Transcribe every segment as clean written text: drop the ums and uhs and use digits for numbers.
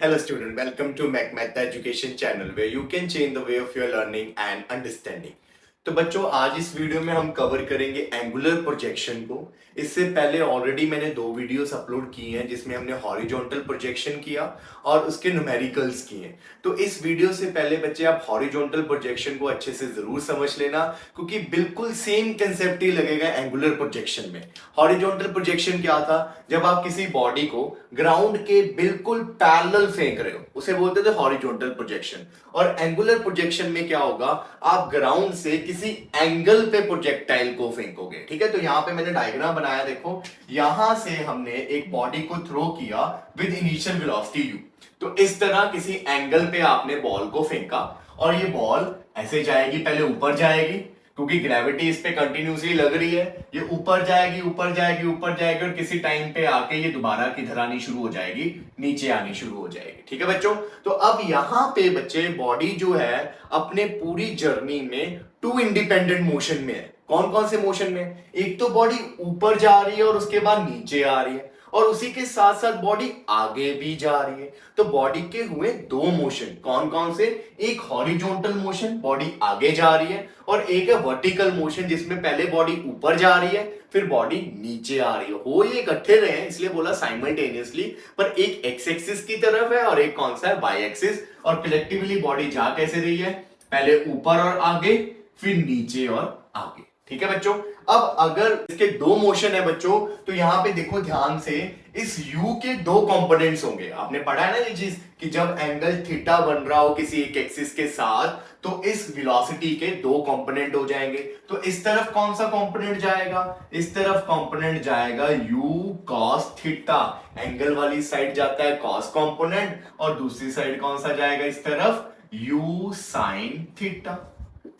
Hello student, welcome to MacMath Education channel where you can change the way of your learning and understanding। तो बच्चों आज इस video में हम cover करेंगे एंगुलर प्रोजेक्शन को। इससे पहले ऑलरेडी मैंने 2 वीडियोस अपलोड की हैं जिसमें हमने हॉरिजॉन्टल प्रोजेक्शन किया और उसके न्यूमेरिकल्स किए। तो इस वीडियो से पहले बच्चे आप हॉरिजॉन्टल प्रोजेक्शन को अच्छे से जरूर समझ लेना, क्योंकि बिल्कुल सेम कंसेप्ट ही लगेगा एंगुलर प्रोजेक्शन में। हॉरिजॉन्टल प्रोजेक्शन क्या था? जब आप किसी बॉडी को ग्राउंड के बिल्कुल पैरेलल फेंक रहे हो उसे बोलते थे हॉरिजॉन्टल प्रोजेक्शन। और एंगुलर प्रोजेक्शन में क्या होगा, आप ग्राउंड से किसी एंगल पे प्रोजेक्टाइल को फेंकोगे। ठीक है, तो यहां पे मैंने डायग्राम बनाया, देखो यहां से हमने एक बॉडी को थ्रो किया विद इनिशियल वेलोसिटी u। तो इस तरह किसी एंगल पे आपने बॉल को फेंका और ये बॉल ऐसे जाएगी, पहले ऊपर जाएगी क्योंकि ग्रेविटी इस पे कंटिन्यूसली लग रही है, ये ऊपर जाएगी ऊपर जाएगी ऊपर जाएगी और किसी टाइम पे आके ये दोबारा किधर आनी शुरू हो जाएगी, नीचे आनी शुरू हो जाएगी। ठीक है बच्चों, तो अब यहां पे बच्चे बॉडी जो है अपने पूरी जर्नी में 2 इंडिपेंडेंट मोशन में है। कौन कौन से मोशन में? एक तो बॉडी ऊपर जा रही है और उसके बाद नीचे आ रही है, और उसी के साथ साथ बॉडी आगे भी जा रही है। तो बॉडी के हुए 2 मोशन, कौन कौन से? एक हॉरिजॉन्टल मोशन, बॉडी आगे जा रही है, और एक है वर्टिकल मोशन जिसमें पहले बॉडी ऊपर जा रही है फिर बॉडी नीचे आ रही है। हो ये इकट्ठे रहे हैं इसलिए बोला साइमल्टेनियसली, पर एक एक्स एक्सिस की तरफ है और एक कौन सा है? Y axis. और कलेक्टिवली बॉडी जा कैसे रही है? पहले ऊपर और आगे, फिर नीचे और आगे। ठीक है बच्चों, अब अगर इसके 2 मोशन है बच्चों, तो यहां पे देखो ध्यान से, इस u के 2 कंपोनेंट्स होंगे। आपने पढ़ा है ना ये चीज कि जब एंगल थीटा बन रहा हो किसी एक एक्सिस के साथ तो इस वेलोसिटी के 2 कंपोनेंट हो जाएंगे। तो इस तरफ कौन सा कंपोनेंट जाएगा? इस तरफ कंपोनेंट जाएगा u cos थीटा। एंगल वाली साइड जाता है cos कंपोनेंट और दूसरी साइड कौन सा जाएगा इस तरफ? u sin theta.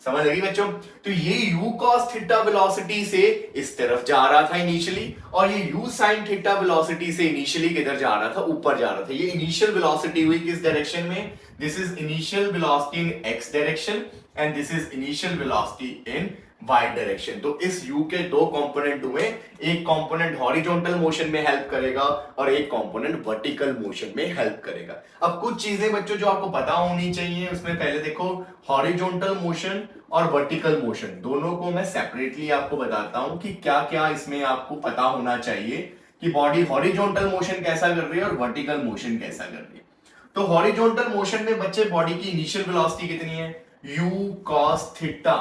समझ लगी बच्चों? तो ये u cos थीटा वेलोसिटी से इस तरफ जा रहा था इनिशियली, और ये u sin थीटा वेलोसिटी से इनिशियली किधर जा रहा था? ऊपर जा रहा था। ये इनिशियल वेलोसिटी हुई किस डायरेक्शन में? This is initial velocity in x direction and this is initial velocity in y direction. तो इस u के 2 कंपोनेंट हुए, एक कंपोनेंट हॉरिजॉन्टल मोशन में हेल्प करेगा और एक कंपोनेंट वर्टिकल मोशन में हेल्प करेगा। अब कुछ चीजें बच्चों जो आपको पता होनी चाहिए, उसमें पहले देखो हॉरिजॉन्टल मोशन और वर्टिकल मोशन दोनों को मैं सेपरेटली आपको बताता हूं कि क्या क्या इसमें आपको पता होना चाहिए कि बॉडी हॉरिजॉन्टल मोशन कैसा कर रही है और वर्टिकल मोशन कैसा कर रही है। तो हॉरिजॉन्टल मोशन में बच्चे बॉडी की इनिशियल वेलोसिटी कितनी है? u cos theta.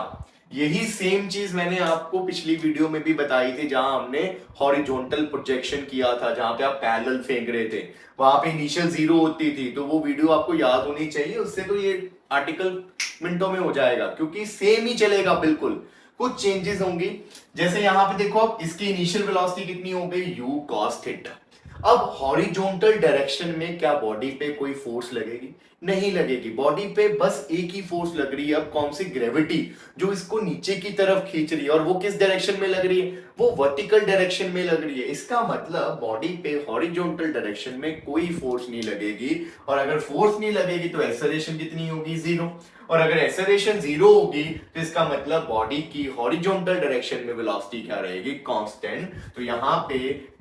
यही सेम चीज मैंने आपको पिछली वीडियो में भी बताई थी जहां हमने हॉरिजॉन्टल प्रोजेक्शन किया था, जहां पे आप पैरेलल फेंक रहे थे, वहां पे इनिशियल 0 होती थी। तो वो वीडियो आपको याद होनी चाहिए, उससे तो ये आर्टिकल मिनटों में हो जाएगा क्योंकि सेम ही चलेगा बिल्कुल। कुछ चेंजेस होंगी, जैसे यहां पे देखो आप इसकी इनिशियल वेलोसिटी कितनी हो गई? u cos theta. अब हॉरिजॉन्टल डायरेक्शन में क्या बॉडी पे कोई फोर्स लगेगी? नहीं लगेगी। बॉडी पे बस एक ही फोर्स लग रही है, अब कौन सी? ग्रेविटी, जो इसको नीचे की तरफ खींच रही है, और वो किस डायरेक्शन में लग रही है? वो वर्टिकल डायरेक्शन में लग रही है। इसका मतलब बॉडी पे हॉरिजॉन्टल डायरेक्शन में कोई फोर्स नहीं लगेगी, और अगर फोर्स नहीं लगेगी तो एक्सेलरेशन कितनी होगी? 0। और अगर एक्सेलरेशन 0 होगी तो इसका मतलब बॉडी की हॉरिजॉन्टल डायरेक्शन में वेलोसिटी क्या रहेगी? कांस्टेंट। तो यहां पे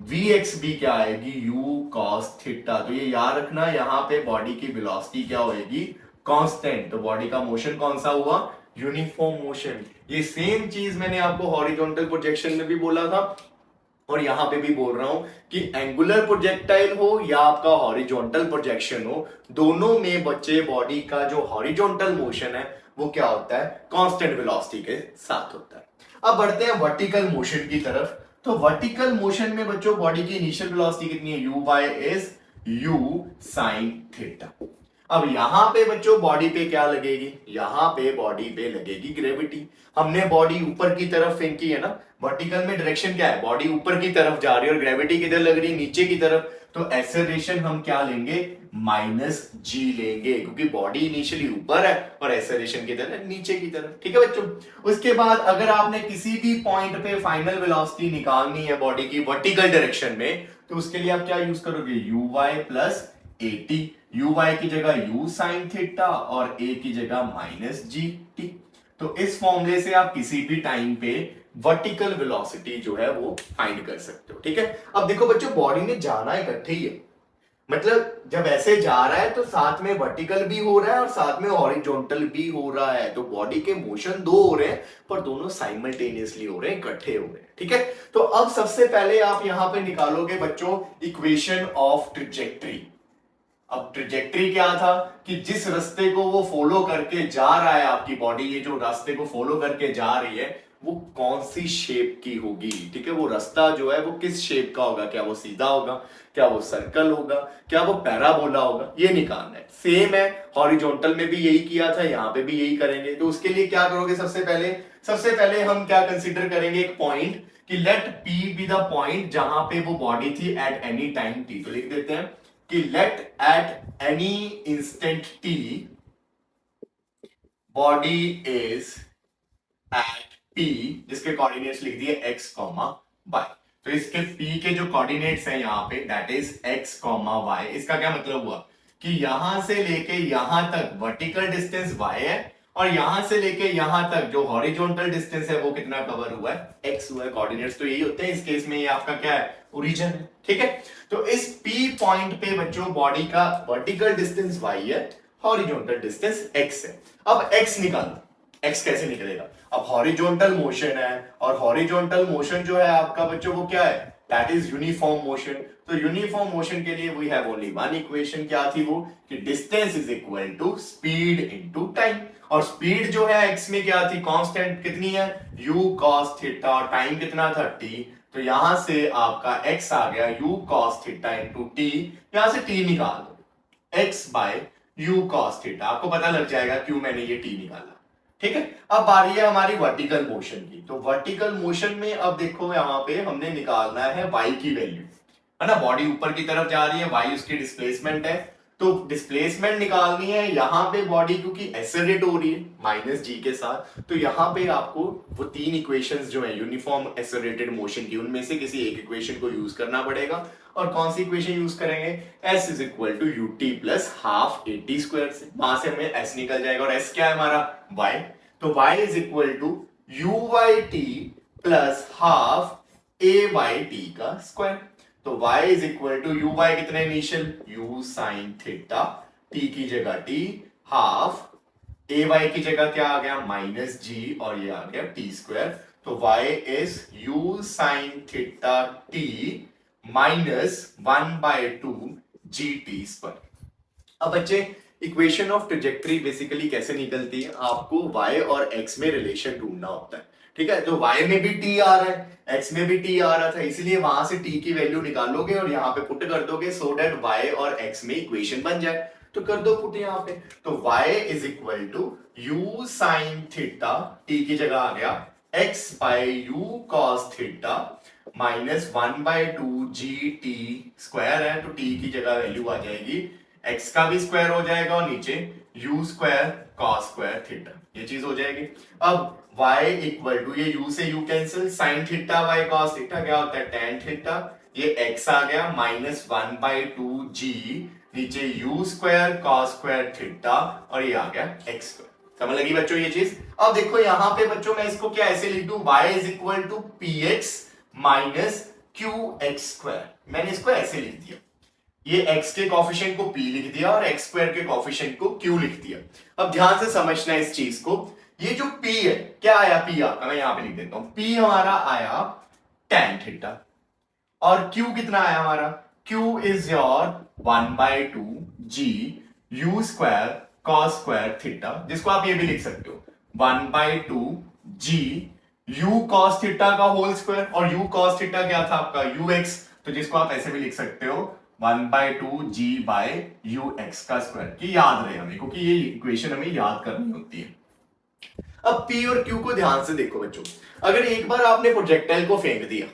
vx भी क्या आएगी? u cos theta. तो ये याद रखना, यहां पे बॉडी की वेलोसिटी क्या होगी? कांस्टेंट। तो बॉडी का मोशन कौन सा हुआ? Uniform motion. ये सेम चीज मैंने आपको हॉरिजॉन्टल प्रोजेक्शन में भी बोला था और यहां पे भी बोल रहा हूं कि एंगुलर प्रोजेक्टाइल हो या आपका हॉरिजॉन्टल प्रोजेक्शन हो, दोनों में बच्चे बॉडी का जो हॉरिजॉन्टल मोशन है वो क्या होता है? कांस्टेंट वेलोसिटी के साथ होता है। अब बढ़ते हैं वर्टिकल मोशन की तरफ। तो वर्टिकल मोशन में बच्चों बॉडी की इनिशियल वेलोसिटी कितनी है? u by is u sin थीटा। अब यहां पे बच्चों बॉडी पे क्या लगेगी? यहां पे बॉडी पे लगेगी ग्रेविटी। हमने बॉडी ऊपर की तरफ फेंकी है ना, वर्टिकल में डायरेक्शन क्या है? बॉडी ऊपर की तरफ जा रही है और ग्रेविटी किधर लग रही है? नीचे की तरफ। तो एक्सेलरेशन हम क्या लेंगे? -g लेंगे, क्योंकि बॉडी इनिशियली ऊपर है और एक्सेलरेशन किधर है? नीचे की तरफ। ठीक है बच्चों, उसके बाद अगर आपने किसी भी पॉइंट पे फाइनल वेलोसिटी निकालनी है बॉडी की वर्टिकल डायरेक्शन में, तो उसके लिए आप क्या यूज करोगे? uy plus at। uy की जगह u sin थीटा और a की जगह -gt। तो इस फॉर्मूले से आप किसी भी टाइम पे वर्टिकल वेलोसिटी जो है वो फाइंड कर सकते हो। ठीक है, अब देखो बच्चों बॉडी ने जाना इकट्ठे ही है, मतलब जब ऐसे जा रहा है तो साथ में वर्टिकल भी हो रहा है और साथ में हॉरिजॉन्टल भी हो रहा है, तो बॉडी के मोशन दो हो रहे हैं पर दोनों साइमल्टेनियसली हो रहे हैं, इकट्ठे हो रहे हैं। ठीक है, तो अब सबसे पहले आप यहां पे निकालोगे बच्चों इक्वेशन ऑफ ट्रिजेक्ट्री। अब ट्रिजेक्ट्री क्या था कि जिस रास्ते को वो फॉलो करके जा रहा है आपकी बॉडी, ये जो रास्ते को फॉलो करके जा रही है वो कौन सी शेप की होगी। ठीक है, वो रास्ता जो है वो किस शेप का होगा, क्या वो सीधा होगा, क्या वो सर्कल होगा, क्या वो पैराबोला होगा, ये निकालना है। सेम है, हॉरिजॉन्टल में भी यही किया था, यहां पे भी यही करेंगे। तो उसके लिए क्या करोगे, सबसे पहले हम क्या कंसीडर करेंगे, एक पॉइंट कि let P be the point जहां पे वो बॉडी थी एट एनी टाइम टी। तो लिख देते हैं कि let at any instant t body is at P, जिसके कोऑर्डिनेट्स लिख दिए x, y। तो इसके P के जो कोऑर्डिनेट्स हैं यहाँ पे दैट इज x, y। इसका क्या मतलब हुआ कि यहां से लेके यहां तक वर्टिकल डिस्टेंस y है और यहां से लेके यहां तक जो हॉरिजॉन्टल डिस्टेंस है वो कितना कवर हुआ है, x हुआ है। कोऑर्डिनेट्स तो यही होते हैं, इस केस में ये आपका क्या है, ओरिजिन है। ठीक है, तो इस P पॉइंट पे बच्चों बॉडी का वर्टिकल डिस्टेंस y है, हॉरिजॉन्टल डिस्टेंस x है। अब x निकालो, x कैसे निकलेगा, अब हॉरिजॉन्टल मोशन है और हॉरिजॉन्टल मोशन जो है आपका बच्चों वो क्या है, दैट इज यूनिफॉर्म मोशन। तो यूनिफॉर्म मोशन के लिए we have only one equation, क्या थी वो, कि distance is equal to speed into time. और स्पीड जो है x में क्या थी, कांस्टेंट कितनी है, u cos थीटा, टाइम कितना था t। तो यहां से आपका x आ गया u cos theta into t, यहां से t निकाल दो, x by u cos theta, आपको पता लग जाएगा क्यों मैंने ये t निकाला। ठीक है, अब बारी है हमारी वर्टिकल मोशन की। तो वर्टिकल मोशन में अब देखो यहां पे हमने निकालना है y की वैल्यू, है ना, बॉडी ऊपर की तरफ जा रही है, y उसकी डिस्प्लेसमेंट है, तो डिस्प्लेसमेंट निकालनी है। यहां पे बॉडी क्योंकि एक्सेलरेट हो रही है माइनस जी के साथ, तो यहां पे आपको वो तीन इक्वेशंस जो है यूनिफॉर्म एक्सेलरेटेड मोशन की, उनमें से किसी एक इक्वेशन को यूज करना पड़ेगा। और कौन सी इक्वेशन यूज करेंगे, s is equal to u t plus half a t square से, वहां से हमें s निकल जाएगा और s क्या है हमारा y। तो y is equal to u y t plus half a y t का स्क्वायर। तो y is equal to u y कितने initial, u sine theta, t की जगह t, हाफ ए वाई की जगह क्या आ गया माइनस जी, और ये आ गया टी स्क्वायर। तो y is u sine theta t minus 1/2 g t square. अब बच्चे इक्वेशन ऑफ ट्रेजेक्टरी बेसिकली कैसे निकलती है, आपको y और x में रिलेशन ढूंढना होता है। ठीक है, तो y में भी t आ रहा है, x में भी t आ रहा था, इसलिए वहां से t की वैल्यू निकालोगे और यहाँ पे पुट कर दोगे सो दैट y और x में इक्वेशन बन जाए। तो कर दो पुट यहाँ पे, तो y is equal to u sine theta, t की जगह आ गया x by u cos theta minus 1/2 g t square है, तो t की जगह वैल्यू आ जाएगी x का भी स्क्वायर हो जाएगा और नीचे u square cos square theta, ये चीज हो जाएगी। अब y इक्वल टू ये u से u cancel, sine theta y cos theta क्या होता है tan थीटा, ये x आ गया माइनस 1/2 जी, नीचे u square cos square theta और ये आ गया x स्क्वायर। समझ लगी बच्चों ये चीज। अब देखो यहां पे बच्चों मैं इसको क्या ऐसे लिख दूं, y is equal to px minus qx square, मैंने इसको ऐसे लिख दिया, ये x के कोफिशिएंट को p लिख दिया और x स्क्वायर के कोफिशिएंट को q लिख दिया। अब ध्यान से समझना इस चीज को, ये जो p है क्या आया, p आपका मैं यहां पे लिख देता हूं, p हमारा आया tan थीटा और q कितना आया हमारा, q is your 1/2 g u square cos square theta, जिसको आप ये भी लिख सकते हो 1/2 g u cos थीटा का होल स्क्वायर, और u cos थीटा क्या था आपका ux, तो जिसको आप ऐसे भी लिख सकते हो 1/2 g बाय ux का स्क्वायर, की याद रहे हमें क्योंकि ये इक्वेशन हमें याद करनी होती है। अब p और q को ध्यान से देखो बच्चों, अगर एक बार आपने प्रोजेक्टाइल को फेंक दिया,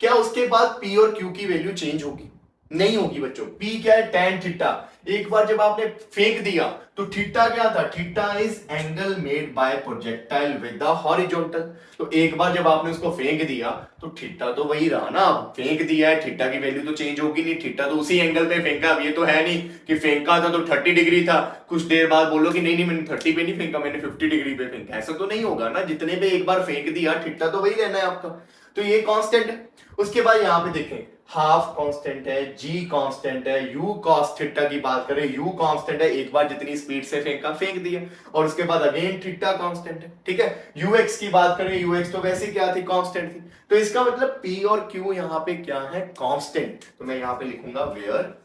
क्या उसके बाद p और q की वैल्यू चेंज होगी, नहीं होगी बच्चों। p क्या है tan थीटा, एक बार जब आपने फेंक दिया तो थीटा क्या था, theta is angle made by projectile with the horizontal. तो एक बार जब आपने उसको फेंक दिया तो थीटा तो वही रहा ना, फेंक दिया है, थीटा की वैल्यू तो चेंज होगी नहीं, थीटा तो उसी एंगल पे फेंका। अब ये तो है नहीं कि फेंका था तो 30 डिग्री था, कुछ देर बाद बोलो कि नहीं मैंने 30 पे नहीं फेंका, मैंने 50 डिग्री पे फेंका, ऐसा तो नहीं होगा ना, जितने पे एक बार फेंक दिया थीटा तो वही रहना है आपका, तो ये कांस्टेंट है। उसके बाद यहाँ पे देखें हाफ कांस्टेंट है, जी कांस्टेंट है, यू cos थीटा की बात करें, यू कांस्टेंट है, एक बार जितनी स्पीड से फेंका फेंक दिया, और उसके बाद अगेन थीटा कांस्टेंट है, ठीक है। यूएक्स की बात करें, यूएक्स तो वैसे क्या थी, कांस्टेंट थी। तो इसका मतलब पी और क्यू यहां पे क्या है, कांस्टेंट। तो मैं यहां पे लिखूंगा where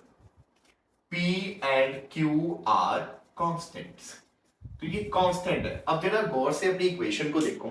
P and Q are constants. तो ये कांस्टेंट है। अब जरा गौर से अपनी इक्वेशन को देखो।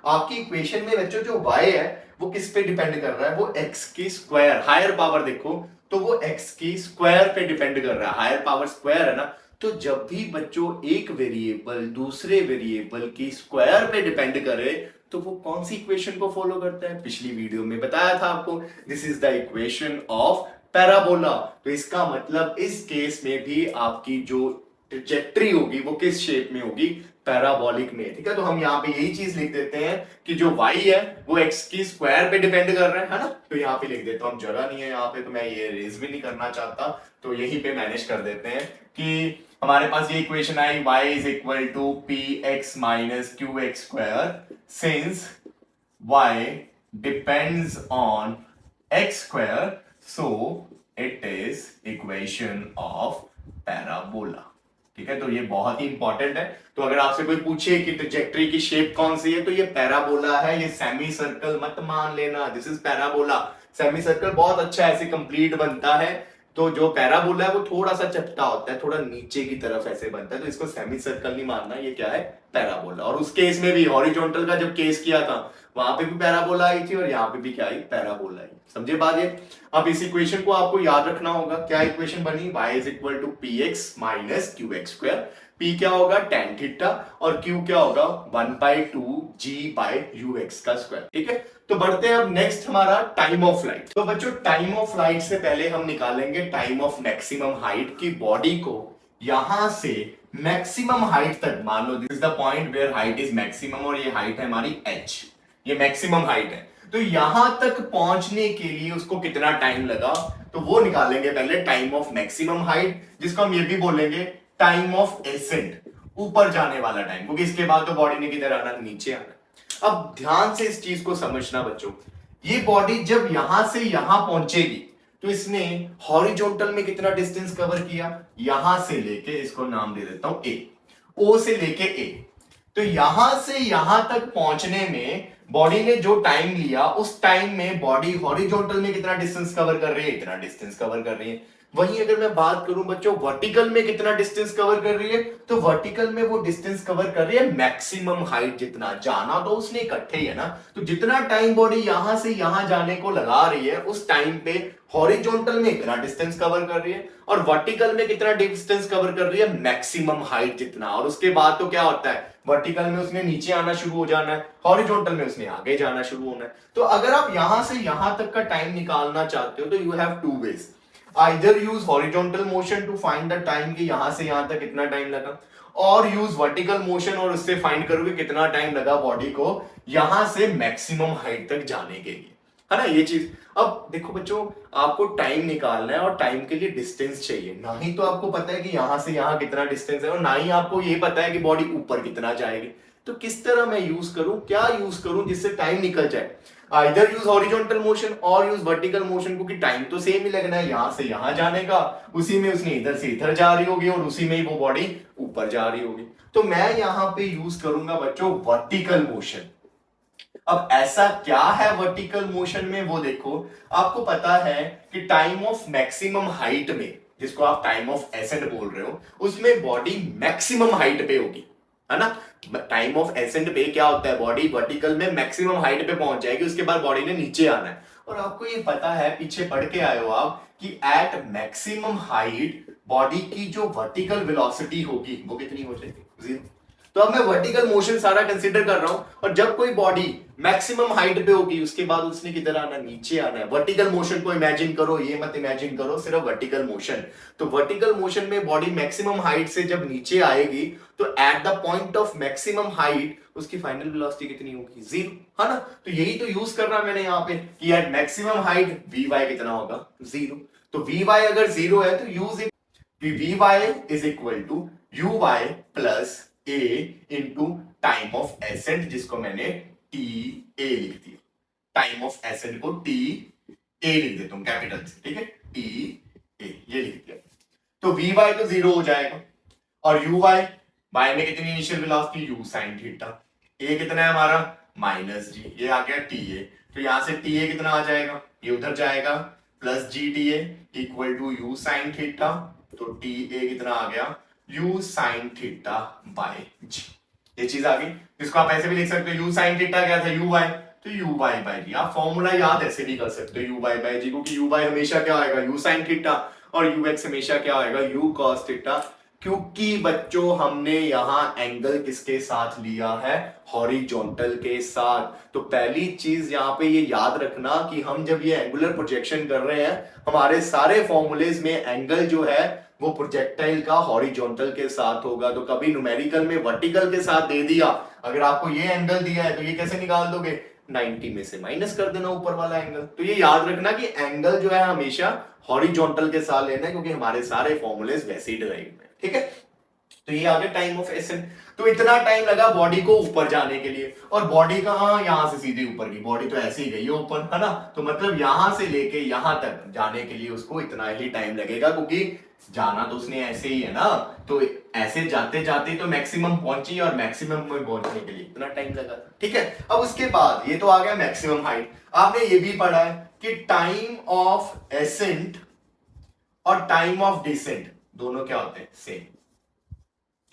आपकी इक्वेशन में बच्चों जो y है वो किस पे डिपेंड कर रहा है, वो x के स्क्वायर, हायर पावर देखो तो वो x के स्क्वायर पे डिपेंड कर रहा है, हायर पावर स्क्वायर है ना। तो जब भी बच्चों एक वेरिएबल दूसरे वेरिएबल की स्क्वायर पे डिपेंड करे तो वो कौन सी इक्वेशन को फॉलो करता है, पिछली वीडियो में बताया था आपको, this is the equation of parabola. तो इसका मतलब इस केस में भी आपकी जो ट्रेजेक्टरी होगी वो किस शेप में होगी, पैराबोलिक में, ठीक है। तो हम यहाँ पे यही चीज लिख देते हैं कि जो y है वो x की स्क्वायर पे डिपेंड कर रहा है ना। तो यहाँ पे लिख देता हूँ, जगह नहीं है यहाँ पे तो मैं ये रेज भी नहीं करना चाहता, तो यहीं पे मैनेज कर देते हैं कि हमारे पास ये इक्वेशन आई y is equal to p x minus q x square since y depends on x square, so it is equation of parabola। ठीक है, तो ये बहुत ही इंपॉर्टेंट है। तो अगर आपसे कोई पूछे कि ट्रजेक्टरी की शेप कौन सी है तो ये पैराबोला है, ये सेमी सर्कल मत मान लेना, this is parabola. Semi circle बहुत अच्छा ऐसे कंप्लीट बनता है, तो जो पैराबोला है वो थोड़ा सा चपटा होता है, थोड़ा नीचे की तरफ ऐसे बनता है, तो इसको सेमी सर्कल नहीं मानना, ये क्या है, पैराबोला। और उस केस में भी हॉरिजॉन्टल का जब केस किया था वहां पे भी पैराबोला आई थी और यहाँ पे भी क्या आई, पैराबोला आई। समझे बात ये। अब इस इक्वेशन को आपको याद रखना होगा, क्या इक्वेशन बनी, y is equal to p x minus q x square. p क्या होगा, tan थीटा, और q क्या होगा 1/2 g बाय यू एक्स का स्क्वायर। ठीक है, तो बढ़ते हैं अब नेक्स्ट हमारा टाइम ऑफ फ्लाइट। तो बच्चों टाइम ऑफ फ्लाइट से पहले हम निकालेंगे टाइम ऑफ मैक्सिमम हाइट की, बॉडी को यहां से मैक्सिमम हाइट तक, मान लो this is the point where height is maximum और ये हाइट है हमारी h, ये मैक्सिमम हाइट है। तो यहां तक पहुंचने के लिए उसको कितना टाइम लगा, तो वो निकालेंगे पहले टाइम ऑफ मैक्सिमम हाइट, जिसको हम ये भी बोलेंगे टाइम ऑफ एसेंट, ऊपर जाने वाला टाइम, क्योंकि इसके बाद तो बॉडी ने किधर आना, नीचे आना। अब ध्यान से इस चीज को समझना बच्चों, ये बॉडी जब यहां से यहां पहुंचेगी तो इसने हॉरिजॉन्टल में कितना डिस्टेंस कवर किया, यहां से लेके, इसको नाम दे देता हूं ए, ओ से लेके ए। तो यहां से यहां तक पहुंचने में बॉडी ने जो टाइम लिया, उस टाइम में बॉडी हॉरिजॉन्टल में कितना डिस्टेंस कवर कर रही है, इतना डिस्टेंस कवर कर रही है। वहीं अगर मैं बात करूं बच्चों वर्टिकल में कितना डिस्टेंस कवर कर रही है, तो वर्टिकल में वो डिस्टेंस कवर कर रही है मैक्सिमम हाइट, जितना जाना तो उसने इकट्ठे ही है ना। तो जितना टाइम बॉडी यहां से यहां जाने को लगा रही है, उस टाइम पे हॉरिजॉन्टल में इतना डिस्टेंस कवर कर रही है, और वर्टिकल में कितना डिस्टेंस कवर कर रही है, मैक्सिमम हाइट जितना। और उसके बाद तो क्या होता है, वर्टिकल में उसने नीचे आना शुरू हो जाना है, हॉरिजॉन्टल में उसने आगे जाना शुरू होना है। तो अगर आप यहां से यहां तक का टाइम निकालना चाहते हो तो you have to wedge, either use horizontal motion to find the time कि यहां से यहां तक कितना टाइम लगा, और यूज वर्टिकल मोशन और उससे फाइंड करोगे कितना टाइम लगा बॉडी को यहां से मैक्सिमम हाइट तक जाने के लिए, है ना ये चीज। अब देखो बच्चों, आपको टाइम निकालना है और टाइम के लिए डिस्टेंस चाहिए, ना ही तो आपको पता है कि यहां से यहां कितना डिस्टेंस है, और ना ही आपको ये पता है कि बॉडी ऊपर कितना जाएगी। तो किस तरह मैं यूज करूं, क्या यूज करूं जिससे टाइम निकल जाए, आइदर यूज हॉरिजॉन्टल मोशन और यूज वर्टिकल मोशन, क्योंकि टाइम तो सेम ही लगना है, यहां से यहां जाने का, उसी में उसने इधर से इधर जा रही होगी और उसी में ही वो बॉडी ऊपर जा रही होगी। तो मैं यहां पे यूज करूंगा बच्चों वर्टिकल मोशन। अब ऐसा क्या है वर्टिकल मोशन में, वो देखो, आपको पता है कि टाइम ऑफ मैक्सिमम हाइट में, जिसको आप टाइम ऑफ एसेंट बोल रहे हो, उसमें बॉडी मैक्सिमम हाइट पे होगी, है ना। टाइम ऑफ एसेंट पे क्या होता है, बॉडी वर्टिकल में मैक्सिमम हाइट पे पहुंच जाएगी, उसके बाद बॉडी ने नीचे आना है। और आपको ये पता है, पीछे पढ़ के आए हो आप, कि एट मैक्सिमम हाइट बॉडी की जो वर्टिकल वेलोसिटी होगी वो कितनी हो जाएगी, 0। तो अब मैं वर्टिकल मोशन सारा कंसीडर कर रहा हूं, और जब कोई बॉडी मैक्सिमम हाइट पे होगी उसके बाद उसने किधर आना, नीचे आना है। वर्टिकल मोशन को इमेजिन करो, ये मत इमेजिन करो सिर्फ वर्टिकल मोशन। तो वर्टिकल मोशन में बॉडी मैक्सिमम हाइट से जब नीचे आएगी तो at the point of maximum height उसकी फाइनल वेलोसिटी कितनी होगी, 0, है ना। तो यही तो यूज कर रहा मैंने यहाँ पे कि एट मैक्सिमम हाइट Vy कितना होगा, 0। तो Vy अगर 0 है तो use it, Vy is equal to uy plus a into time of ascent, जिसको मैंने टी ए लिख दिया, टाइम ऑफ एसेंट को टी ए लिख देता हूं कैपिटल से, ठीक है, टी ए ये लिख दिया। तो वी वाई तो 0 हो जाएगा और यू वाई, वाई में कितनी initial velocity u sine theta, a कितना है हमारा माइनस जी, ये आ गया टी ए, तो यहां से टी ए कितना आ जाएगा, ये उधर जाएगा plus g t a equal to u sine theta, तो टी ए कितना आ गया u sine theta by g, ये चीज आ गई। इसको आप ऐसे भी लिख सकते हो, यू साइन थीटा क्या था यू वाई, तो यू वाई बाय जी, आप फॉर्मूला याद ऐसे भी कर सकते हो यू वाई बाय जी, क्योंकि यू वाई हमेशा क्या आएगा यू साइन थीटा और यू एक्स हमेशा क्या आएगा यू कॉस थीटा, क्योंकि बच्चों हमने यहां एंगल किसके साथ लिया है हॉरिजॉन्टल के साथ। तो पहली चीज यहां पे ये याद रखना कि हम जब ये एंगुलर प्रोजेक्शन कर रहे हैं हमारे सारे फॉर्मूलेज में एंगल जो है वो प्रोजेक्टाइल का हॉरिजॉन्टल के साथ होगा। तो कभी न्यूमेरिकल में वर्टिकल के साथ दे दिया, अगर आपको ये एंगल दिया है तो ये कैसे निकाल दोगे 90 में से माइनस कर देना ऊपर वाला एंगल। तो ये याद रखना कि एंगल जो है हमेशा हॉरिजॉन्टल के साथ लेना है, क्योंकि हमारे सारे फॉर्मूलेज वैसे ही डिराइव में, ठीक है। तो ये आ गया टाइम ऑफ एसेंट। तो इतना टाइम लगा बॉडी को ऊपर जाने के लिए, और बॉडी कहां यहां से सीधे ऊपर की, बॉडी तो ऐसे ही गई है ऊपर, है ना, तो मतलब यहां से लेके यहां तक जाने के लिए उसको इतना ही टाइम लगेगा, क्योंकि जाना तो उसने ऐसे ही है ना, तो ऐसे जाते जाते तो मैक्सिमम पहुंची और मैक्सिमम में पहुंचने के लिए इतना टाइम लगा, ठीक है। अब उसके बाद ये तो आ गया मैक्सिमम हाइट। आपने ये भी पढ़ा है कि टाइम ऑफ एसेंट और टाइम ऑफ डिसेंट दोनों क्या होते हैं सेम,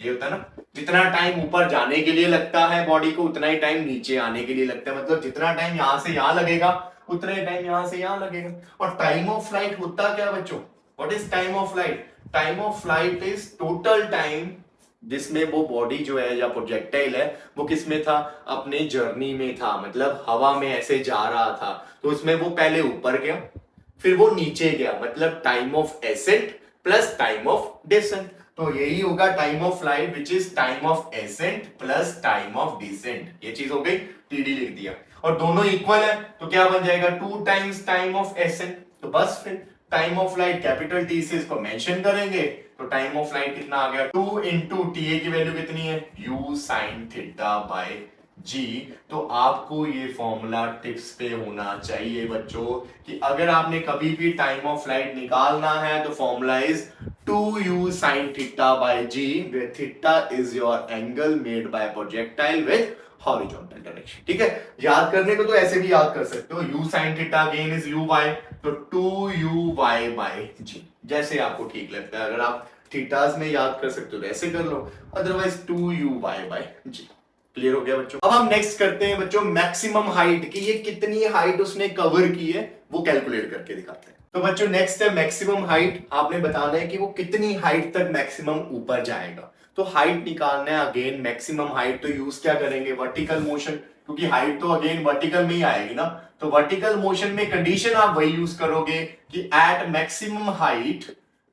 ये होता है ना, जितना टाइम ऊपर जाने के लिए लगता है बॉडी को उतना ही टाइम नीचे आने के लिए लगता है, मतलब जितना टाइम यहां से यहां लगेगा उतना ही टाइम यहां से यहां लगेगा। और टाइम ऑफ फ्लाइट होता क्या बच्चों, what is time of flight, time of flight is total time जिसमें वो बॉडी जो है या प्रोजेक्टाइल है वो किसमें था अपने जर्नी में था, मतलब हवा में ऐसे जा रहा था, तो उसमें वो पहले ऊपर गया फिर वो नीचे गया, मतलब time of ascent plus time of descent. तो यही होगा time of flight which is time of ascent plus time of descent, ये चीज हो गई, टीडी लिख दिया। और दोनों इक्वल है तो क्या बन जाएगा 2 टाइम्स टाइम ऑफ एसेंट, तो बस फिर time of flight capital T से इसको मेंशन करेंगे, तो टाइम ऑफ फ्लाइट कितना आ गया 2 इंटू टी ए की वैल्यू कितनी है you sine theta by g. तो आपको ये फॉर्मूला टिप्स पे होना चाहिए बच्चों कि अगर आपने कभी भी टाइम ऑफ फ्लाइट निकालना है तो formula is 2u sin theta by g where theta is your angle made by projectile with horizontal direction, ठीक है। याद करने को तो ऐसे भी याद कर सकते हो, u sin theta again is uy, तो 2uy by g, जैसे आपको ठीक लगता है। अगर आप थीटास में याद कर सकते हो तो ऐसे कर लो, otherwise 2uy by g। Clear हो गया बच्चों। अब हम नेक्स्ट करते हैं बच्चों मैक्सिमम हाइट की, ये कितनी हाइट उसने कवर की है वो कैलकुलेट करके दिखाते हैं। तो बच्चों नेक्स्ट है मैक्सिमम हाइट, आपने बताना है कि वो कितनी हाइट तक मैक्सिमम ऊपर जाएगा। तो हाइट निकालना है, अगेन मैक्सिमम हाइट तो यूज क्या करेंगे वर्टिकल मोशन, क्योंकि हाइट तो अगेन वर्टिकल में ही आएगी ना, तो वर्टिकल मोशन में कंडीशन आप वही यूज करोगे कि एट मैक्सिमम हाइट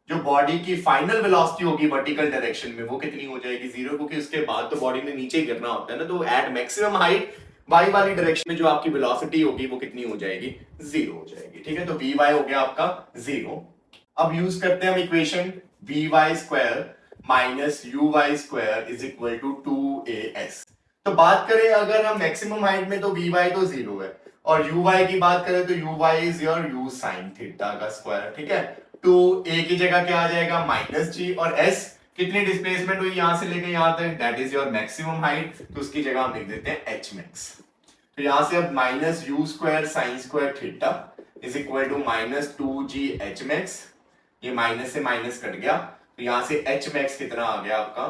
जो बॉडी की फाइनल वेलोसिटी होगी वर्टिकल डायरेक्शन में वो कितनी हो जाएगी 0, क्योंकि उसके बाद तो बॉडी ने नीचे गिरना होता है ना, तो एट मैक्सिमम हाइट वाई वाली डायरेक्शन में जो आपकी वेलोसिटी होगी वो कितनी हो जाएगी 0 हो जाएगी, ठीक है। तो वी वाई हो गया आपका 0। अब यूज करते हैं हम equation v y square minus u y square is equal to 2as। तो बात करें अगर हम मैक्सिमम हाइट में तो वी वाई तो 0 है, और यू वाई की बात करें तो u y is your u sine theta का स्क्वायर, ठीक है। तो a की जगह क्या आ जाएगा माइनस जी, और s कितनी डिस्प्लेसमेंट हुई यहां से लेके यहां तक, that is your maximum height, तो उसकी जगह हम लिख देते हैं h max। तो यहां से अब minus u square sine square theta is equal to minus 2g h max, ये माइनस से माइनस कट गया, तो यहां से h max कितना आ गया आपका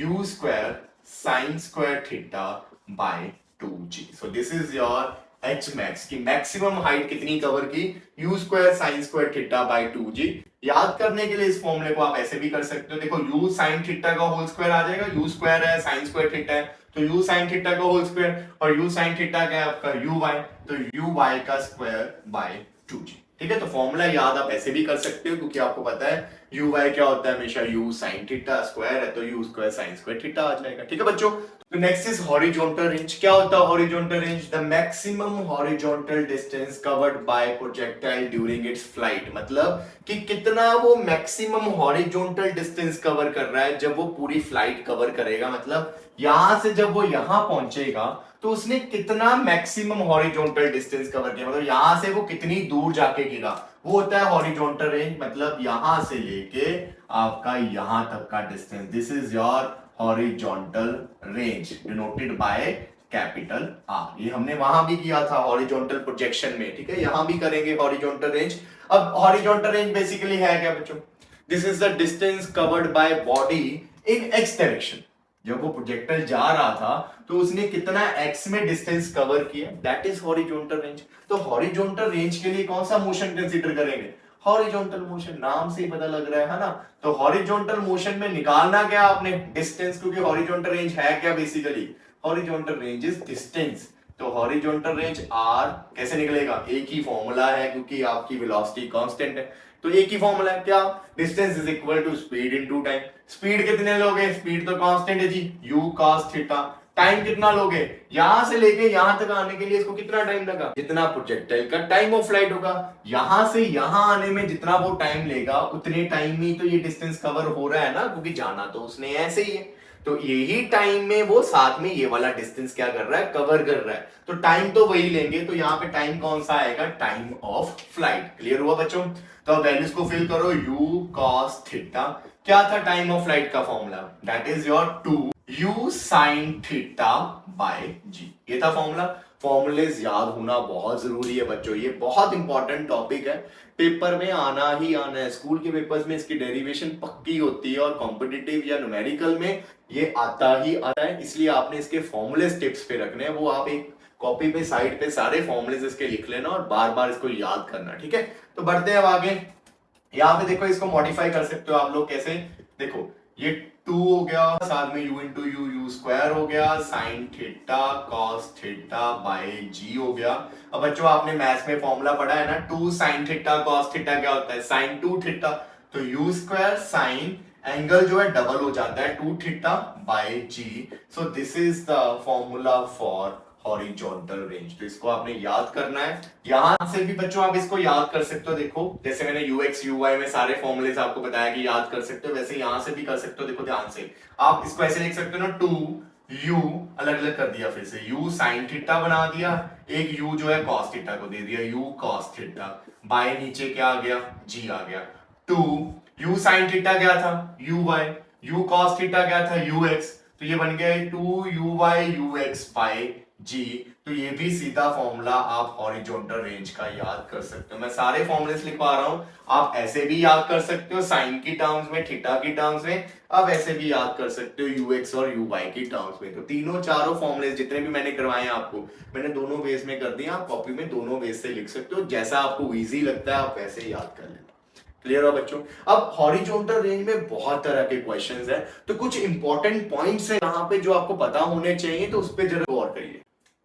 u square sine square theta bye 2g। So this is your h max की मैक्सिमम हाइट कितनी कवर की u square sine square theta bye 2g। याद करने के लिए इस फॉर्मूले को आप ऐसे भी कर सकते हो, देखो u साइन थीटा का होल स्क्वायर आ जाएगा, u स्क्वायर है साइन स्क्वायर थीटा है तो u साइन थीटा का होल स्क्वायर, और u साइन थीटा क्या है आपका uy, तो uy का स्क्वायर बाय 2g, ठीक है। तो फॉर्मूला याद आप ऐसे भी कर सकते हो क्योंकि आपको पता है यू वाई क्या होता है हमेशा यू साइन थीटा, स्क्वायर है तो u square sine square theta आ जाएगा। ठीक है बच्चों, तो नेक्स्ट इज हॉरिजॉन्टल रेंज। क्या होता है horizontal range? The maximum horizontal distance covered by projectile during its flight. मतलब कि कितना वो मैक्सिमम हॉरिजॉन्टल डिस्टेंस कवर कर रहा है जब वो पूरी फ्लाइट कवर करेगा। मतलब यहां से जब वो यहां पहुंचेगा तो उसने कितना मैक्सिमम हॉरिजॉन्टल डिस्टेंस कवर किया, मतलब यहां से वो कितनी दूर जाके गिरा, वो होता है हॉरिजॉन्टल रेंज। मतलब यहां से लेके आपका यहां तक का distance, this is your horizontal range denoted by capital R. ये हमने वहां भी किया था हॉरिजॉन्टल प्रोजेक्शन में, ठीक है, यहां भी करेंगे हॉरिजॉन्टल रेंज। अब हॉरिजॉन्टल रेंज बेसिकली है क्या बच्चों? This is the distance covered by body in x direction. जब वो प्रोजेक्टाइल जा रहा था तो उसने कितना एक्स में डिस्टेंस कवर किया, दैट इज हॉरिजॉन्टल रेंज। तो हॉरिजॉन्टल रेंज के लिए कौन सा मोशन कंसीडर करेंगे? हॉरिजॉन्टल मोशन, नाम से ही पता लग रहा है ना। तो हॉरिजॉन्टल मोशन में निकालना क्या आपने? डिस्टेंस, क्योंकि हॉरिजॉन्टल रेंज है क्या basically? Horizontal range is distance. तो हॉरिजॉन्टल रेंज आर कैसे निकलेगा? एक ही फॉर्मूला है क्योंकि आपकी वेलोसिटी कांस्टेंट है, तो एक ही फॉर्मूला है क्या? Distance is equal to speed into time. Speed कितने लोगे? स्पीड तो कांस्टेंट है जी, u cos थीटा। टाइम कितना लोगे? यहां से लेके यहां तक आने के लिए इसको कितना टाइम लगा? जितना प्रोजेक्टाइल का टाइम ऑफ फ्लाइट होगा। यहां से यहां आने में जितना वो टाइम लेगा उतने टाइम में तो ये डिस्टेंस कवर हो रहा है ना, क्योंकि जाना तो उसने ऐसे ही है। तो यही टाइम में वो साथ में ये वाला डिस्टेंस क्या कर रहा है? कवर कर रहा है। तो टाइम तो वही लेंगे, तो यहाँ पे टाइम कौन सा आएगा? Time of flight. क्लियर हुआ बच्चों? तो अब वैल्यूज को फिल करो। u cos थीटा क्या था टाइम ऑफ फ्लाइट का formula? That is your 2u sin theta by g। ये था फॉर्मूला। फॉर्मूलेज याद होना बहुत जरूरी है बच्चों, ये बहुत इंपॉर्टेंट टॉपिक है, पेपर में आना ही आना है। स्कूल के पेपर्स में इसकी डेरिवेशन पक्की होती है और कॉम्पिटिटिव या न्यूमेरिकल में ये आता ही आता है, इसलिए आपने इसके फॉर्मूलेज टिप्स पे रखने हैं। वो आप एक कॉपी पे साइड पे सारे फॉर्मूलेज इसके लिख लेना और बार बार इसको याद करना। ठीक है, तो बढ़ते हैं अब आगे। यहाँ पे देखो इसको मॉडिफाई कर सकते हो आप लोग कैसे? देखो ये 2 हो गया, साथ में u इंटू यू स्क्वायर हो गया, sine theta cos theta by g हो गया। अब बच्चों आपने मैथ्स में फॉर्मूला पढ़ा है ना, 2 साइन थीटा कॉस थीटा क्या होता है? Sine 2 theta. तो यू स्क्वायर साइन एंगल जो है डबल हो जाता है 2 theta by g. So this is the formula for horizontal range. तो इसको आपने याद करना है। यहां से भी बच्चों आप इसको याद कर सकते हो। देखो जैसे मैंने ux uy में सारे फॉर्मूलेज आपको बताया कि याद कर सकते हो, वैसे यहां से भी कर सकते हो। देखो ध्यान से आप इसको ऐसे लिख सकते हो ना, 2u अलग अलग कर दिया, फिर से u sin थीटा बना दिया, एक u जो है cos थीटा को दे दिया u cos थीटा, बाय नीचे क्या आ गया? g आ गया। 2u sin थीटा क्या था? uy, u cos थीटा क्या था? ux। तो ये बन गया 2uy ux बाय जी। तो ये भी सीधा फॉर्मूला आप हॉरिजॉन्टल रेंज का याद कर सकते हो। मैं सारे फॉर्मूलेस लिखवा रहा हूं, आप ऐसे भी याद कर सकते हो साइन की टर्म्स में, थीटा की टर्म्स में, आप ऐसे भी याद कर सकते हो यूएक्स और यूवाई की टर्म्स में। तो तीनों चारों फॉर्मूलेस जितने भी मैंने करवाए हैं आपको, मैंने दोनों वेज में कर दिया। आप कॉपी में दोनों वेज से लिख सकते हो, जैसा आपको इजी लगता है आप वैसे याद कर लेना। क्लियर हो बच्चों? अब हॉरिजॉन्टल रेंज में बहुत तरह के क्वेश्चंस हैं, तो कुछ इंपॉर्टेंट पॉइंट्स हैं यहाँ पे जो आपको पता होने चाहिए, तो उस पर जरा गौर करिए।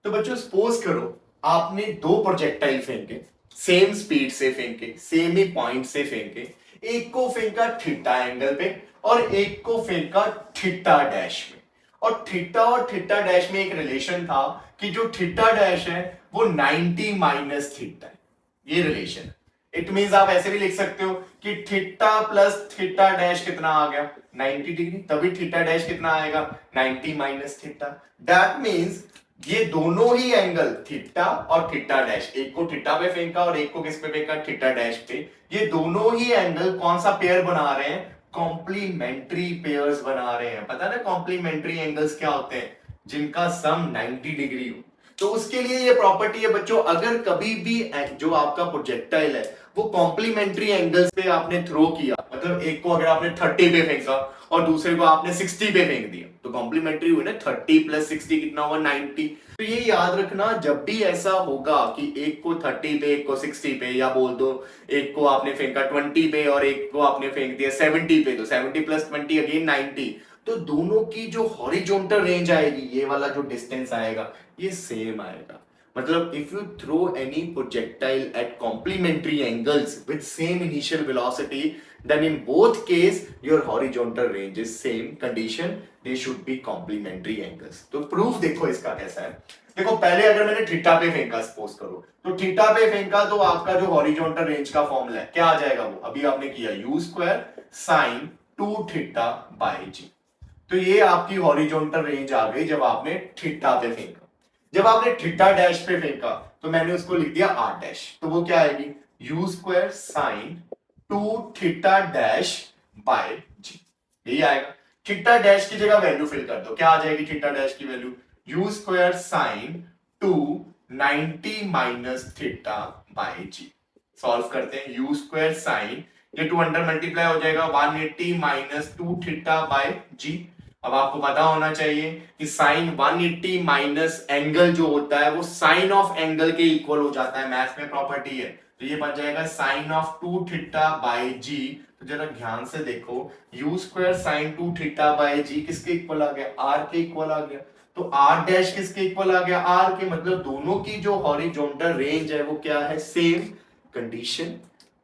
तो बच्चों सपोज करो आपने 2 प्रोजेक्टाइल फेंके, सेम स्पीड से फेंके, सेम ही पॉइंट से फेंके। एक को फेंका थीटा एंगल पे और एक को फेंका थीटा डैश में। और थीटा डैश में एक रिलेशन था कि जो थीटा डैश है वो 90 माइनस थीटा है, ये रिलेशन है। इट मींस आप ऐसे भी लिख सकते हो कि थीटा प्लस थीटा डैश कितना आ गया? 90 डिग्री। तभी थीटा डैश कितना आएगा? 90 माइनस थीटा। दैट मींस ये दोनों ही एंगल थीटा और थीटा डैश, एक को थीटा पे फेंका और एक को किस पे फेंका? थीटा डैश पे। ये दोनों ही एंगल कौन सा पेयर बना रहे हैं? कॉम्प्लीमेंट्री पेयर्स बना रहे हैं। पता है ना कॉम्प्लीमेंट्री एंगल्स क्या होते हैं? जिनका सम 90 डिग्री हो। तो उसके लिए ये प्रॉपर्टी है बच्चों, अगर कभी भी जो आपका प्रोजेक्टाइल है वो कॉम्प्लीमेंट्री एंगल्स पे आपने थ्रो किया, मतलब एक को अगर आपने 30 पे फेंका और दूसरे को आपने 60 पे फेंक दिया, तो कॉम्प्लीमेंट्री हुई ना, 30 प्लस 60 कितना हुआ? 90। तो ये याद रखना, जब भी ऐसा होगा कि एक को 30 पे एक को 60 पे, या बोल दो एक को आपने फेंका 20 पे और एक को आपने फेंक दिया 70 पे, तो 70 प्लस 20 अगेन 90। तो दोनों की जो हॉरिजॉन्टल रेंज आएगी, ये वाला जो डिस्टेंस आएगा ये सेम आएगा। मतलब if you throw any projectile at complementary angles with same initial velocity, then in both case your horizontal range is same condition, they should be complementary angles. तो proof देखो इसका कैसा है। देखो पहले अगर मैंने थीटा पे फेंका, सपोज करो तो थीटा पे फेंका तो आपका जो हॉरिजॉन्टल रेंज का फॉर्मूला है क्या आ जाएगा, वो अभी आपने किया u square sine 2 theta by g. तो ये आपकी हॉरिजॉन्टल रेंज आ गई जब आपने थीटा पे फेंका। जब आपने थीटा डैश पे फेंका तो मैंने उसको लिख दिया r डैश, तो वो क्या आएगी u square sine 2 theta dash by g, यही आएगा। थीटा डैश की जगह वैल्यू फिल कर दो, क्या आ जाएगी थीटा डैश की value, u square sine 290 minus theta by g. Solve करते हैं, u स्क्वायर साइन, ये 2 अंडर मल्टीप्लाई हो जाएगा 180 माइनस 2 थीटा बाय जी। अब आपको पता होना चाहिए कि साइन 180 माइनस एंगल जो होता है वो साइन ऑफ एंगल के इक्वल हो जाता है, मैथ में प्रॉपर्टी है। तो ये बन जाएगा sine of 2 theta by g. तो जरा ध्यान से देखो, u square sine 2 theta by g किसके इक्वल आ गया, r के इक्वल आ गया। तो r डैश किसके इक्वल आ गया, r के, मतलब दोनों की जो हॉरिजॉन्टल रेंज है वो क्या है, सेम कंडीशन।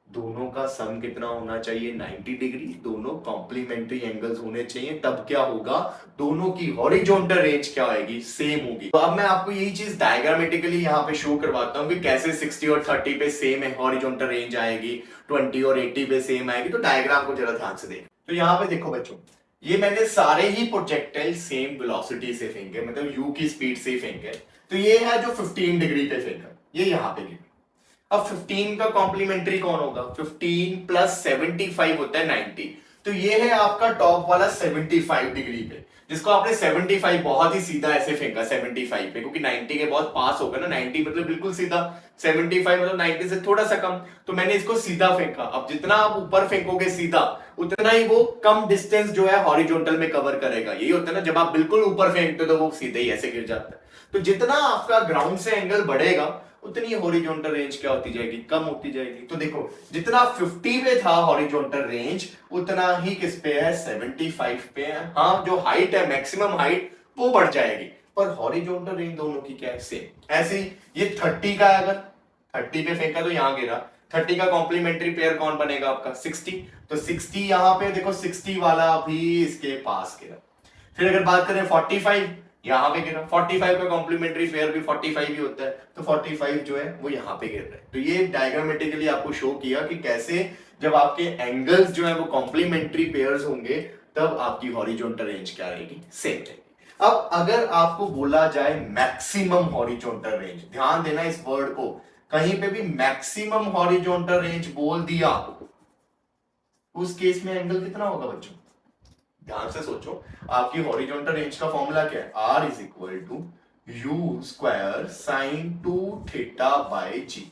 दोनों का सम कितना होना चाहिए, 90 डिग्री। दोनों कॉम्प्लीमेंट्री एंगल्स होने चाहिए, तब क्या होगा, दोनों की हॉरिजॉन्टल रेंज क्या होगी, सेम होगी। तो अब मैं आपको यही चीज डायग्रामेटिकली यहाँ पे शो करवाता हूँ कि कैसे 60 और 30 पे सेम है हॉरिजॉन्टल रेंज आएगी, 20 और 80 पे सेम आएगी। तो डायग्राम को जरा ध्यान से देखो। तो यहाँ पे देखो बच्चों, ये मैंने सारे ही प्रोजेक्टाइल सेम वेलोसिटी से फेंके, मतलब u की स्पीड से फेंके। तो ये है जो 15 डिग्री पे फेंका, ये यहाँ पे गिरा। अब 15 का कॉम्प्लीमेंट्री कौन होगा, 15 प्लस 75 होता है 90। तो ये है आपका टॉप वाला 75 डिग्री पे, जिसको आपने 75 बहुत ही सीधा ऐसे फेंका 75 पे, क्योंकि 90 के बहुत पास होगा ना, 90 मतलब बिल्कुल सीधा, 75 मतलब 90 से थोड़ा सा कम। तो मैंने इसको सीधा फेंका। अब जितना आप ऊपर फेंकोगे सीधा, उतना ही वो कम डिस्टेंस जो है हॉरिजॉन्टल में कवर करेगा। यही होता है ना, जब आप बिल्कुल ऊपर फेंकते हो तो वो सीधे ही ऐसे गिर जाता है। तो जितना आपका ग्राउंड से एंगल बढ़ेगा उतनी हॉरिजॉन्टल रेंज क्या होती जाएगी, कम होती जाएगी। तो देखो जितना 50 पे था हॉरिजॉन्टल रेंज, उतना ही किस पे है, 75 पे है। हाँ, जो हाइट है, मैक्सिमम हाइट, वो बढ़ जाएगी, पर हॉरिजॉन्टल रेंज दोनों की क्या है, सेम। ऐसे ही ये 30 का है, अगर 30 पे फेंका तो यहां गिरा, 30 का कॉम्प्लीमेंट्री पेयर कौन बनेगा आपका, 60। तो 60 यहां पे देखो, 60 वाला भी इसके पास गिरा। फिर अगर बात करें 45, यहां पे गिरा। 45 का कॉम्प्लीमेंट्री पेयर भी 45 ही होता है, तो 45 जो है वो यहां पे गिर रहा है। तो ये डायग्रामेटिकली आपको शो किया कि कैसे जब आपके एंगल्स जो है वो कॉम्प्लीमेंट्री पेयर्स होंगे, तब आपकी हॉरिजॉन्टल रेंज क्या रहेगी, सेम रहेगी। अब अगर आपको बोला जाए मैक्सिमम हॉरिजॉन्टल रेंज, ध्यान देना इस वर्ड को, कहीं पे भी मैक्सिमम हॉरिजॉन्टल रेंज बोल दिया, उस केस में एंगल कितना होगा बच्चों, ध्यान से सोचो। आपकी हॉरिजॉन्टल रेंज का फॉर्मूला क्या है, r is equal to u square sine 2 theta by g.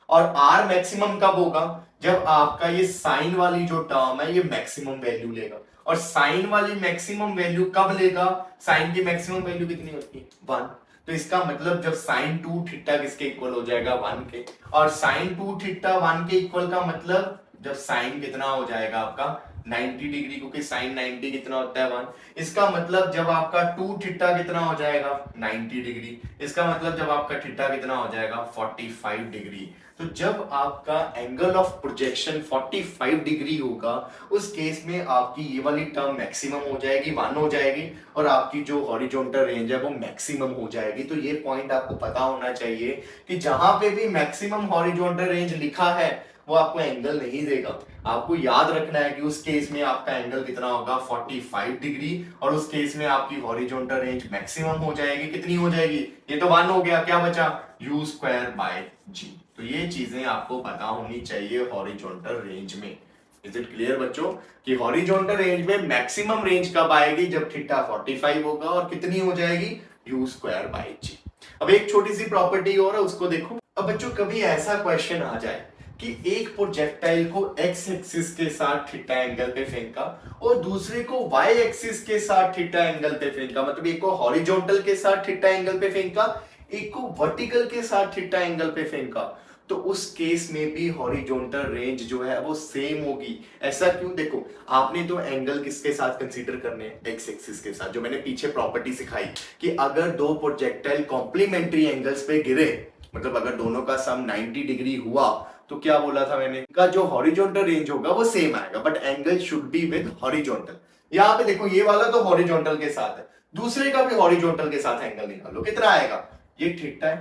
और r मैक्सिमम कब होगा, जब आपका ये साइन वाली जो टर्म है ये मैक्सिमम वैल्यू लेगा। और साइन वाली मैक्सिमम वैल्यू कब लेगा, साइन की मैक्सिमम वैल्यू कितनी होती है, 1। तो इसका मतलब जब साइन 2 थीटा किसके इक्वल हो जाएगा, 1 के। और साइन 2 थीटा 1 के इक्वल का मतलब जब साइन कितना हो जाएगा आपका 90 डिग्री, क्योंकि साइन 90 कितना होता है 1। इसका मतलब जब आपका 2 थीटा कितना हो जाएगा 90 डिग्री। इसका मतलब जब आपका थीटा कितना हो जाएगा 45 डिग्री। तो जब आपका एंगल ऑफ प्रोजेक्शन 45 डिग्री होगा, उस केस में आपकी ये वाली टर्म मैक्सिमम हो जाएगी, 1 हो जाएगी, और आपकी जो हॉरिजॉन्टल रेंज है वो मैक्सिमम हो जाएगी। तो ये पॉइंट आपको पता होना चाहिए कि जहां पे भी मैक्सिमम हॉरिजॉन्टल रेंज लिखा है वो आपको एंगल नहीं देगा। आपको याद रखना है कि उस केस में आपका एंगल कितना होगा 45 डिग्री, और उस केस में आपकी हॉरिजॉन्टल रेंज मैक्सिमम हो जाएगी। कितनी हो जाएगी, ये तो 1 हो गया, क्या बचा, u स्क्वायर बाय जी। तो ये चीजें आपको पता होनी चाहिए हॉरिजॉन्टल रेंज में। इज इट क्लियर बच्चों, कि हॉरिजॉन्टल रेंज में मैक्सिमम रेंज कब आएगी, जब थीटा 45 होगा, और कितनी हो जाएगी, u स्क्वायर बाय जी। अब एक छोटी सी प्रॉपर्टी और है, उसको देखो। अब बच्चों कभी ऐसा क्वेश्चन आ जाए कि एक प्रोजेक्टाइल को x एक्सिस के साथ थीटा एंगल पे फेंका और दूसरे को y एक्सिस के साथ थीटा एंगल पे फेंका, मतलब एक को हॉरिजॉन्टल के साथ थीटा एंगल पे फेंका, एक को वर्टिकल के साथ थीटा एंगल पे फेंका, तो उस केस में भी हॉरिजॉन्टल रेंज जो है वो सेम होगी। ऐसा क्यों, देखो आपने तो एंगल किसके साथ कंसीडर करने हैं, x एक्सिस के साथ, जो मैंने पीछे प्रॉपर्टी सिखाई कि अगर दो प्रोजेक्टाइल कॉम्प्लीमेंट्री एंगल्स पे गिरे, मतलब अगर दोनों का सम 90 डिग्री हुआ, तो क्या बोला था मैंने, का जो हॉरिजॉन्टल रेंज होगा वो सेम आएगा, but angle should be with horizontal. यहाँ पे देखो ये वाला तो हॉरिजॉन्टल के साथ है, दूसरे का भी हॉरिजॉन्टल के साथ एंगल निकालो, कितना आएगा, ये थीटा है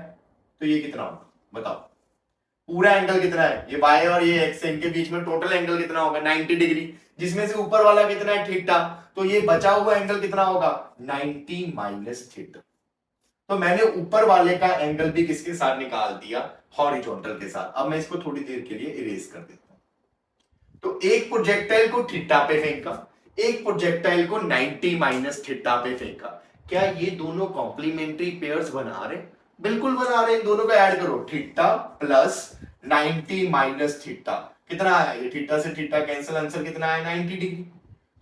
तो ये कितना होगा बताओ, पूरा एंगल कितना है, ये y और ये x इनके बीच में टोटल एंगल कितना होगा 90 डिग्री, जिसमें से ऊपर वाला कितना है थीटा, तो ये बचा हुआ एंगल कितना होगा 90 माइनस थीटा। तो मैंने ऊपर वाले का एंगल भी किसके साथ निकाल दिया, हॉरिजॉन्टल के साथ। अब मैं इसको थोड़ी देर के लिए इरेज कर देता हूं। तो एक प्रोजेक्टाइल को थीटा पे फेंका, एक प्रोजेक्टाइल को 90 माइनस थीटा पे फेंका, क्या ये दोनों कॉम्प्लीमेंट्री पेयर्स बना रहे, बिल्कुल बना रहे हैं, दोनों को ऐड करो, थीटा प्लस 90 माइनस थीटा कितना आया, ये थीटा से थीटा कैंसिल, आंसर कितना आया 90 डिग्री।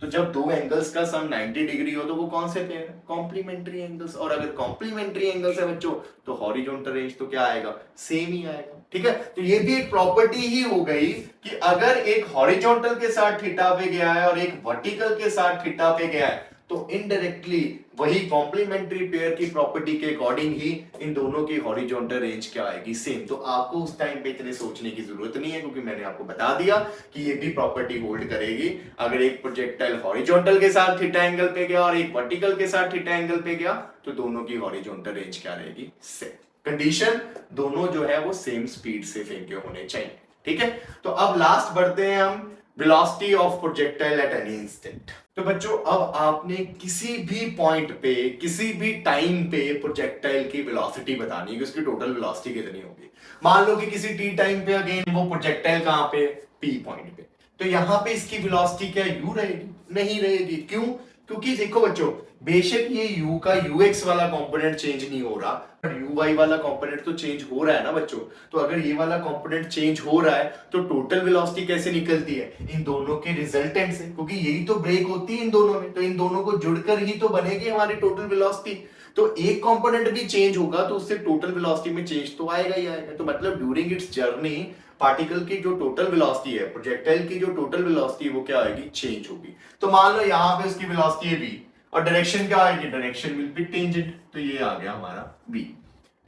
तो जब दो एंगल्स का सम 90 डिग्री हो तो वो कौन से पेयर है, कॉम्प्लीमेंट्री एंगल्स, और अगर कॉम्प्लीमेंट्री एंगल्स है बच्चों तो हॉरिजॉन्टल रेंज तो क्या आएगा, सेम ही आएगा। ठीक है, तो ये भी एक प्रॉपर्टी ही हो गई कि अगर एक हॉरिजॉन्टल के साथ थीटा पे गया है और एक वर्टिकल के साथ थीटा पे गया है तो इनडायरेक्टली वही कॉम्प्लीमेंट्री पेयर की प्रॉपर्टी के अकॉर्डिंग ही इन दोनों की हॉरिजॉन्टल रेंज क्या आएगी, सेम। तो आपको उस टाइम पे इतने सोचने की जरूरत नहीं है, क्योंकि मैंने आपको बता दिया कि ये भी प्रॉपर्टी होल्ड करेगी। अगर एक प्रोजेक्टाइल हॉरिजॉन्टल के साथ थीटा एंगल पे गया और एक वर्टिकल के साथ थीटा एंगल पे गया तो दोनों की हॉरिजॉन्टल रेंज क्या रहेगी, सेम। कंडीशन दोनों जो है वो सेम स्पीड से फेंके होने चाहिए। ठीक है, तो अब लास्ट बढ़ते हैं हम, velocity of projectile at any instant. तो बच्चों अब आपने किसी भी पॉइंट पे किसी भी टाइम पे प्रोजेक्टाइल की वेलोसिटी बतानी है कि उसकी टोटल वेलोसिटी कितनी होगी। मान लो कि किसी टी टाइम पे अगेन वो प्रोजेक्टाइल कहां पे, पी पॉइंट पे, तो यहां पे इसकी वेलोसिटी क्या यू रहेगी, नहीं रहेगी। क्यों, क्योंकि देखो बच्चों बेशक ये u का ux वाला कंपोनेंट चेंज नहीं हो रहा, पर uy वाला कंपोनेंट तो चेंज हो रहा है ना बच्चों। तो अगर ये वाला कंपोनेंट चेंज हो रहा है तो टोटल वेलोसिटी कैसे निकलती है, इन दोनों के रिजल्टेंट से, क्योंकि यही तो ब्रेक होती है इन दोनों में, तो इन दोनों को जुड़कर ही तो बनेगी हमारी टोटल वेलोसिटी। तो एक कंपोनेंट भी चेंज होगा तो उससे टोटल वेलोसिटी में चेंज तो आएगा ही आएगा। तो मतलब ड्यूरिंग इट्स जर्नी पार्टिकल की जो टोटल वेलोसिटी है, प्रोजेक्टाइल की जो टोटल वेलोसिटी है वो क्या आएगी, चेंज होगी। तो मान लो यहाँ पे उसकी वेलोसिटी है v और डायरेक्शन क्या आएगी, डायरेक्शन विल बी टेंजेंट, तो ये आ गया हमारा v।